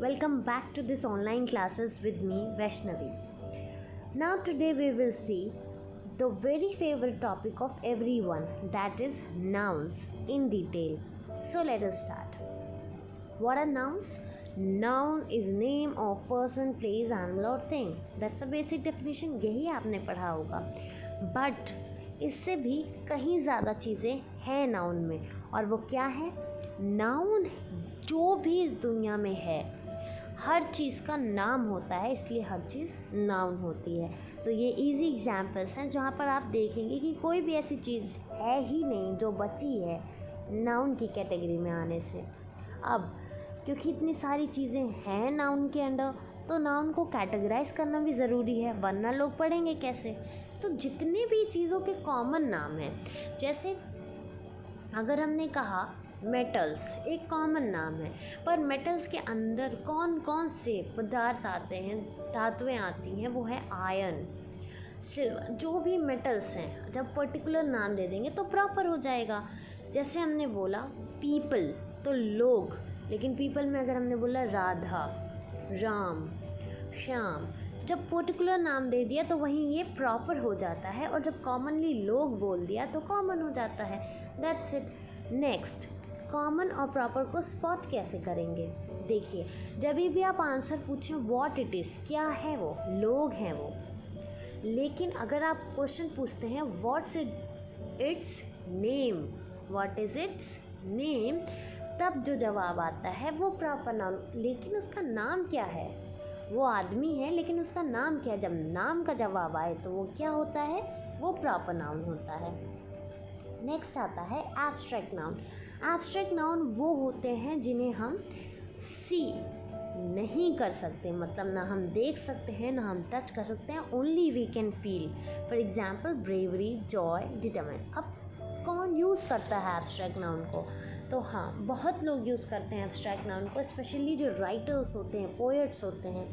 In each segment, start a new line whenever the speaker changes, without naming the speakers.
Welcome back to this online classes with me, Vaishnavi. Now today we will see the very favorite topic of everyone, that is nouns in detail. So let us start. What are nouns? Noun is name of person, place, animal or thing. That's a basic definition. यही आपने पढ़ा होगा. But इससे भी कहीं ज़्यादा चीज़ें हैं नाउन में, और वो क्या है? नाउन जो भी इस दुनिया में है, हर चीज़ का नाम होता है, इसलिए हर चीज़ नाउन होती है. तो ये इजी एग्जांपल्स हैं जहाँ पर आप देखेंगे कि कोई भी ऐसी चीज़ है ही नहीं जो बची है नाउन की कैटेगरी में आने से. अब क्योंकि इतनी सारी चीज़ें हैं नाउन के अंडर, तो नाउन को कैटेगराइज करना भी ज़रूरी है, वरना लोग पढ़ेंगे कैसे. तो जितने भी चीज़ों के कॉमन नाम हैं, जैसे अगर हमने कहा मेटल्स एक कॉमन नाम है, पर मेटल्स के अंदर कौन कौन से पदार्थ आते हैं, धातुएं आती हैं, वो है आयरन, सिल्वर. जो भी मेटल्स हैं जब पर्टिकुलर नाम दे देंगे तो प्रॉपर हो जाएगा. जैसे हमने बोला पीपल तो लोग, लेकिन पीपल में अगर हमने बोला राधा, राम, श्याम, जब पर्टिकुलर नाम दे दिया तो वहीं ये प्रॉपर हो जाता है, और जब कॉमनली लोग बोल दिया तो कॉमन हो जाता है. That's it. नेक्स्ट, कॉमन और प्रॉपर को स्पॉट कैसे करेंगे? देखिए, जब भी आप आंसर पूछें व्हाट इट इज़, क्या है वो, लोग हैं वो. लेकिन अगर आप क्वेश्चन पूछते हैं what's it's name, what is it's name, तब जो जवाब आता है वो प्रॉपर नाउन. लेकिन उसका नाम क्या है? वो आदमी है, लेकिन उसका नाम क्या है? जब नाम का जवाब आए तो वो क्या होता है? वो प्रॉपर नाउन होता है. नेक्स्ट आता है एब्स्ट्रैक्ट नाउन. एब्स्ट्रैक्ट नाउन वो होते हैं जिन्हें हम सी नहीं कर सकते, मतलब ना हम देख सकते हैं ना हम टच कर सकते हैं, only we can feel. For example bravery, joy, determine. अब कौन यूज़ करता है एब्स्ट्रैक्ट नाउन को? तो हाँ, बहुत लोग यूज़ करते हैं एब्स्ट्रैक्ट नाउन को, स्पेशली जो राइटर्स होते हैं, पोएट्स होते हैं,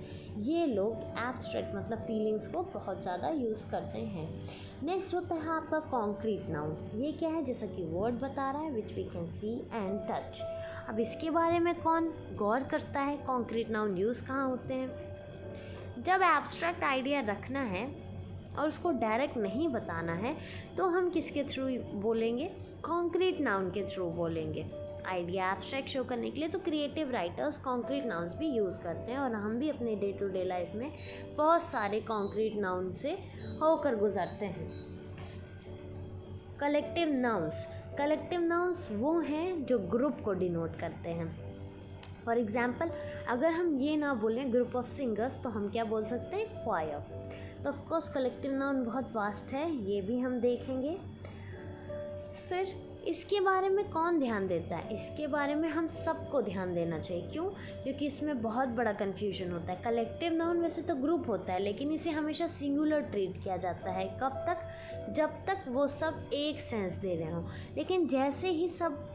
ये लोग एब्स्ट्रैक्ट मतलब फीलिंग्स को बहुत ज़्यादा यूज़ करते हैं. नेक्स्ट होता है आपका कॉन्क्रीट नाउन. ये क्या है? जैसा कि वर्ड बता रहा है, which we can see and touch. अब इसके बारे में कौन गौर करता है? कॉन्क्रीट नाउन यूज़ कहाँ होते हैं? जब एब्स्ट्रैक्ट आइडिया रखना है और उसको डायरेक्ट नहीं बताना है, तो हम किसके थ्रू बोलेंगे? कॉन्क्रीट नाउन के थ्रू बोलेंगे. आइडिया एब्स्ट्रैक्ट शो करने के लिए तो क्रिएटिव राइटर्स कॉन्क्रीट नाउन्स भी यूज़ करते हैं, और हम भी अपने डे टू डे लाइफ में बहुत सारे कॉन्क्रीट नाउन से होकर गुजरते हैं. Collective nouns. कलेक्टिव नाउन्स वो हैं जो ग्रुप को डिनोट करते हैं. फॉर एग्जाम्पल, अगर हम ये ना बोलें ग्रुप ऑफ सिंगर्स, तो हम क्या बोल सकते हैं? क्वायर. तो ऑफकोर्स कलेक्टिव नाउन बहुत वास्ट है, ये भी हम देखेंगे. फिर इसके बारे में कौन ध्यान देता है? इसके बारे में हम सबको ध्यान देना चाहिए. क्यों? क्योंकि इसमें बहुत बड़ा कन्फ्यूजन होता है. कलेक्टिव नाउन वैसे तो ग्रुप होता है, लेकिन इसे हमेशा सिंगुलर ट्रीट किया जाता है. कब तक? जब तक वो सब एक सेंस दे रहे हों. लेकिन जैसे ही सब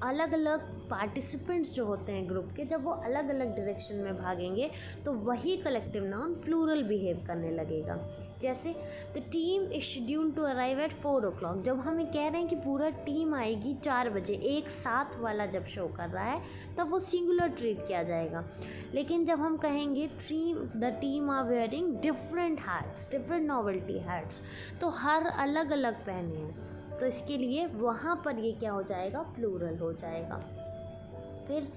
अलग अलग पार्टिसिपेंट्स जो होते हैं ग्रुप के, जब वो अलग अलग डायरेक्शन में भागेंगे, तो वही कलेक्टिव नाउन प्लूरल बिहेव करने लगेगा. जैसे the team is scheduled to arrive at 4 o'clock. जब हम कह रहे हैं कि पूरा टीम आएगी 4 बजे, एक साथ वाला जब शो कर रहा है, तब वो सिंगुलर ट्रीट किया जाएगा. लेकिन जब हम कहेंगे the team are wearing different hats, different novelty hats, तो हर अलग अलग पहने हैं, तो इसके लिए वहाँ पर ये क्या हो जाएगा? प्लूरल हो जाएगा. फिर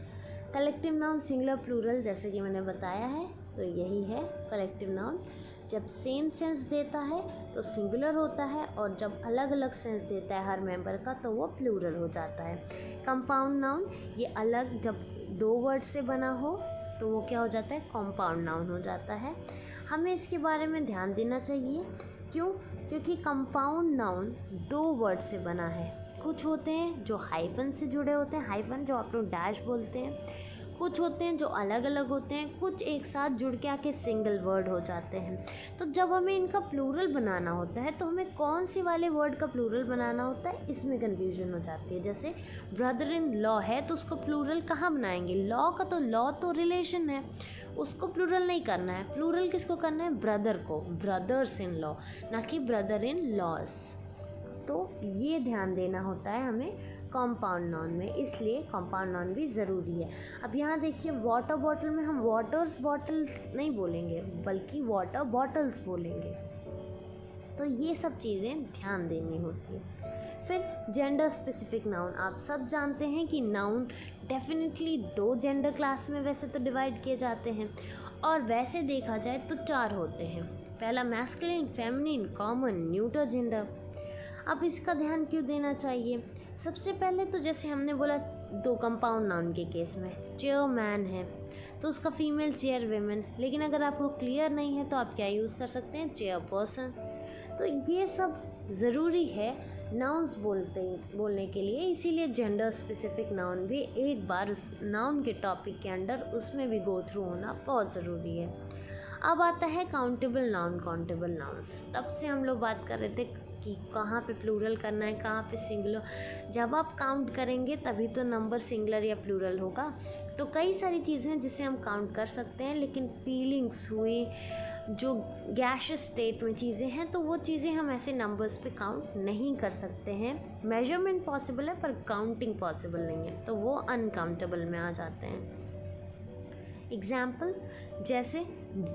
कलेक्टिव नाउन सिंगुलर प्लूरल, जैसे कि मैंने बताया है, तो यही है कलेक्टिव नाउन. जब सेम सेंस देता है तो सिंगुलर होता है, और जब अलग अलग सेंस देता है हर मेंबर का, तो वो प्लूरल हो जाता है. कंपाउंड नाउन, ये अलग जब 2 वर्ड से बना हो तो वो क्या हो जाता है? कॉम्पाउंड नाउन हो जाता है. हमें इसके बारे में ध्यान देना चाहिए. क्यों? क्योंकि कंपाउंड नाउन 2 वर्ड से बना है. कुछ होते हैं जो हाइफन से जुड़े होते हैं, हाइफन जो आप लोग डैश बोलते हैं. कुछ होते हैं जो अलग अलग होते हैं, कुछ एक साथ जुड़ के आके सिंगल वर्ड हो जाते हैं. तो जब हमें इनका प्लूरल बनाना होता है, तो हमें कौन सी वाले वर्ड का प्लूरल बनाना होता है, इसमें कन्फ्यूजन हो जाती है. जैसे ब्रदर इन लॉ है, तो उसको प्लूरल कहाँ बनाएंगे? लॉ का तो लॉ तो रिलेशन है, उसको प्लूरल नहीं करना है. प्लूरल किसको करना है? ब्रदर को, ब्रदर्स इन लॉ, ना कि ब्रदर इन लॉस. तो ये ध्यान देना होता है हमें कॉम्पाउंड नाउन में, इसलिए कॉम्पाउंड नाउन भी ज़रूरी है। अब यहाँ देखिए वाटर बॉटल में हम वाटर्स बॉटल्स नहीं बोलेंगे बल्कि वाटर बॉटल्स बोलेंगे। तो ये सब चीज़ें ध्यान देनी होती है। फिर जेंडर स्पेसिफिक नाउन, आप सब जानते हैं कि नाउन डेफिनेटली 2 जेंडर क्लास में वैसे तो डिवाइड किए जाते हैं, और वैसे देखा जाए तो 4 होते हैं। पहला masculine, feminine, common, neuter gender. अब इसका ध्यान क्यों देना चाहिए? सबसे पहले तो जैसे हमने बोला 2 कंपाउंड नाउन के केस में चेयरमैन है तो उसका फीमेल चेयर वेमेन, लेकिन अगर आपको क्लियर नहीं है तो आप क्या यूज़ कर सकते हैं, चेयर पर्सन। तो ये सब ज़रूरी है नाउन्स बोलने के लिए, इसीलिए जेंडर स्पेसिफिक नाउन भी एक बार उस नाउन के टॉपिक के अंडर उसमें भी गो थ्रू होना बहुत ज़रूरी है। अब आता है काउंटेबल नाउन, काउंटेबल नाउन्स। तब से हम लोग बात कर रहे थे कि कहाँ पे प्लूरल करना है, कहाँ पे सिंगुलर। जब आप काउंट करेंगे तभी तो नंबर सिंगुलर या प्लूरल होगा। तो कई सारी चीज़ें हैं जिसे हम काउंट कर सकते हैं, लेकिन फीलिंग्स हुई, जो गैशियस स्टेट में चीज़ें हैं, तो वो चीज़ें हम ऐसे नंबर्स पे काउंट नहीं कर सकते हैं। मेजरमेंट पॉसिबल है पर काउंटिंग पॉसिबल नहीं है, तो वो अनकाउंटेबल में आ जाते हैं। एग्जाम्पल जैसे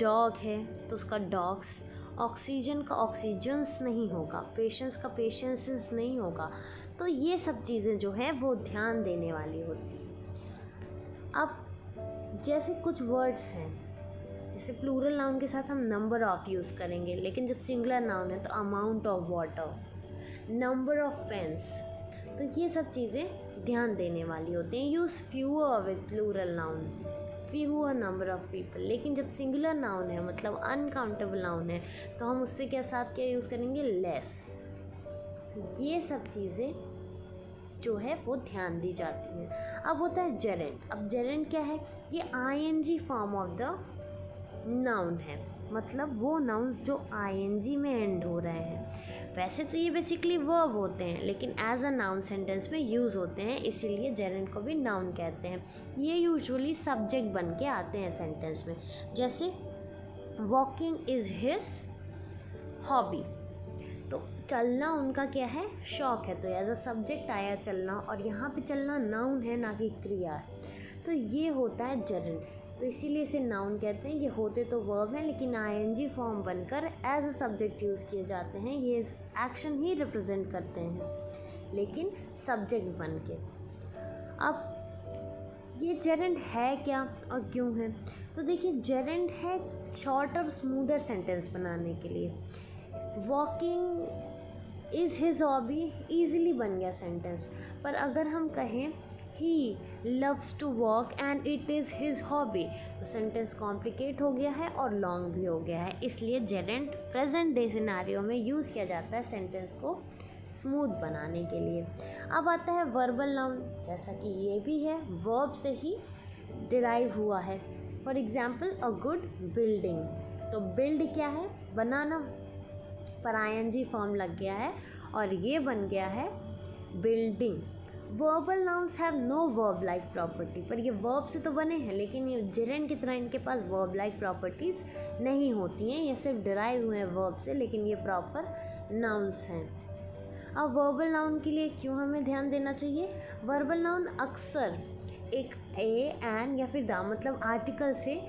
डॉग है तो उसका डॉग्स, ऑक्सीजन का ऑक्सीजन्स नहीं होगा, पेशेंस का पेशेंसेस नहीं होगा। तो ये सब चीज़ें जो है वो ध्यान देने वाली होती हैं। अब जैसे कुछ वर्ड्स हैं, जैसे प्लूरल नाउन के साथ हम नंबर ऑफ यूज़ करेंगे, लेकिन जब सिंगुलर नाउन है तो amount of water, number of pens. तो ये सब चीज़ें ध्यान देने वाली होती हैं। Use fewer with plural noun, fewer number of people. लेकिन जब सिंगुलर नाउन है मतलब अनकाउंटेबल नाउन है तो हम उससे क्या साथ क्या यूज़ करेंगे, लेस। ये सब चीज़ें जो है वो ध्यान दी जाती हैं। अब होता है जेरेंट। अब जेरेंट क्या है, ये ING form of the noun है, मतलब वो नाउन्स जो आईएनजी में एंड हो रहे हैं। वैसे तो ये बेसिकली वर्ब होते हैं, लेकिन एज अ नाउन सेंटेंस में यूज़ होते हैं, इसीलिए जेरेंट को भी नाउन कहते हैं। ये यूजुअली सब्जेक्ट बन के आते हैं सेंटेंस में। जैसे वॉकिंग इज़ हिज हॉबी, तो चलना उनका क्या है, शौक है, तो एज अ सब्जेक्ट आया चलना, और यहाँ पे चलना नाउन है ना कि क्रिया है। तो ये होता है जेरेंट, तो इसीलिए इसे नाउन कहते हैं। ये होते तो वर्ब हैं लेकिन आईएनजी फॉर्म बनकर एज अ सब्जेक्ट यूज़ किए जाते हैं। ये एक्शन ही रिप्रेजेंट करते हैं लेकिन सब्जेक्ट बन के। अब ये जेरेंट है क्या और क्यों है, तो देखिए जेरेंट है शॉर्ट और स्मूदर सेंटेंस बनाने के लिए। Walking is his hobby easily बन गया सेंटेंस, पर अगर हम कहें he loves to walk and it is his hobby, तो सेंटेंस कॉम्प्लिकेट हो गया है और लॉन्ग भी हो गया है। इसलिए जेरेंट प्रेजेंट डे सिनेरियो में यूज़ किया जाता है सेंटेंस को स्मूथ बनाने के लिए। अब आता है वर्बल नाउन, जैसा कि ये भी है वर्ब से ही डिराइव हुआ है। For example a good building, तो बिल्ड क्या है, बनाना, पर आईएनजी फॉर्म लग गया है और ये बन गया है building. Verbal nouns have no verb like property, पर ये वर्ब से तो बने हैं लेकिन ये जेरेंट की तरह इनके पास वर्ब लाइक प्रॉपर्टीज़ नहीं होती हैं। ये सिर्फ डिराइव हुए हैं वर्ब से, लेकिन ये प्रॉपर नाउन्स हैं। अब वर्बल नाउन के लिए क्यों हमें ध्यान देना चाहिए, वर्बल नाउन अक्सर एक ए, एन या फिर द मतलब आर्टिकल से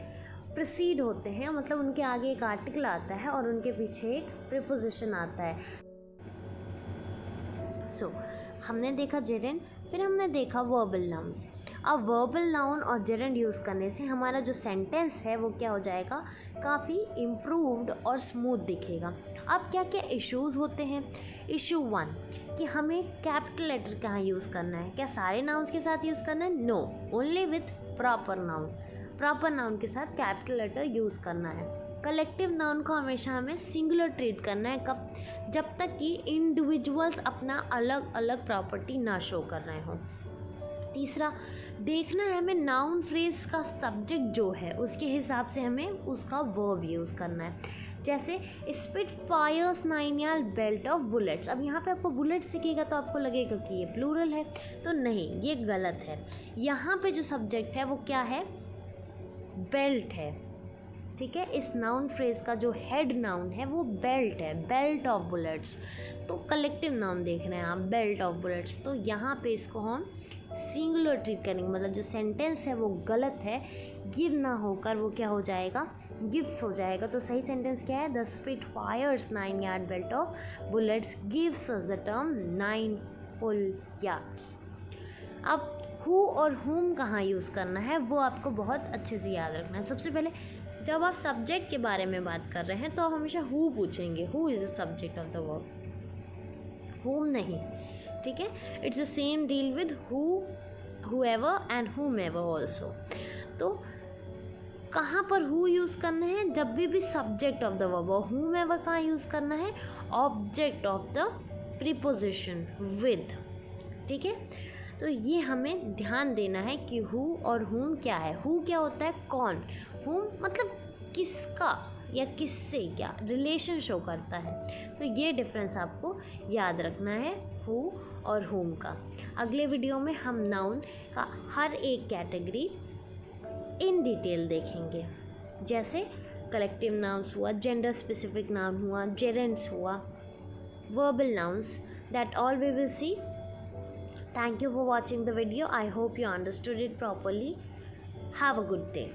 प्रीसीड होते हैं, मतलब उनके आगे एक आर्टिकल आता है और उनके पीछे एक प्रीपोजिशन आता है। हमने देखा जेरेंट, फिर हमने देखा वर्बल नाउन्स। अब वर्बल नाउन और जेरेंट यूज़ करने से हमारा जो सेंटेंस है वो क्या हो जाएगा, काफ़ी इम्प्रूव्ड और स्मूथ दिखेगा। अब क्या क्या इश्यूज़ होते हैं, इशू 1 कि हमें कैपिटल लेटर कहाँ यूज़ करना है, क्या सारे नाउन्स के साथ यूज़ करना है, no, only with proper noun. Proper noun के साथ कैपिटल लेटर यूज़ करना है। कलेक्टिव नाउन को हमेशा हमें सिंगुलर ट्रीट करना है, कब, जब तक कि इंडिविजुअल्स अपना अलग अलग प्रॉपर्टी ना शो कर रहे हों। तीसरा, देखना है हमें नाउन फ्रेज का सब्जेक्ट जो है उसके हिसाब से हमें उसका वर्ब यूज़ करना है। जैसे spit fires 9 yard belt of bullets, अब यहाँ पे आपको बुलेट दिखेगा तो आपको लगेगा कि ये प्लूरल है, तो नहीं, ये गलत है। यहाँ पे जो सब्जेक्ट है वो क्या है, बेल्ट है, ठीक है। इस नाउन फ्रेज का जो हेड नाउन है वो बेल्ट है, बेल्ट ऑफ बुलेट्स। तो कलेक्टिव नाउन देख रहे हैं आप, बेल्ट ऑफ बुलेट्स। तो यहाँ पे इसको हम सिंगुलर ट्रीट करेंगे, मतलब जो सेंटेंस है वो गलत है, गिव ना होकर वो क्या हो जाएगा, गिव्स हो जाएगा। तो सही सेंटेंस क्या है, the spit fires 9 yard belt of bullets gives us the term 9 full yards. अब हु और हुम कहाँ यूज़ करना है वो आपको बहुत अच्छे से याद रखना है। सबसे पहले जब आप सब्जेक्ट के बारे में बात कर रहे हैं तो आप हमेशा हु पूछेंगे, who is the subject of the verb, whom नहीं, ठीक है। It's the same deal with who, whoever and whomever also. तो कहाँ पर हु यूज़ करना है, जब भी सब्जेक्ट ऑफ द वर्ब, और हुमेवर कहाँ यूज़ करना है, object of the preposition with, ठीक है। तो ये हमें ध्यान देना है कि हु और हुम क्या है। हु क्या होता है, कौन, हुम मतलब किसका या किससे क्या रिलेशन शो करता है। तो ये डिफरेंस आपको याद रखना है हु और हुम का। अगले वीडियो में हम नाउन का हर एक कैटेगरी इन डिटेल देखेंगे, जैसे कलेक्टिव नाउन्स हुआ, जेंडर स्पेसिफिक नाउन हुआ, जेरेंट्स हुआ, verbal nouns, that all we will see. Thank you for watching the video. I hope you understood it properly. Have a good day.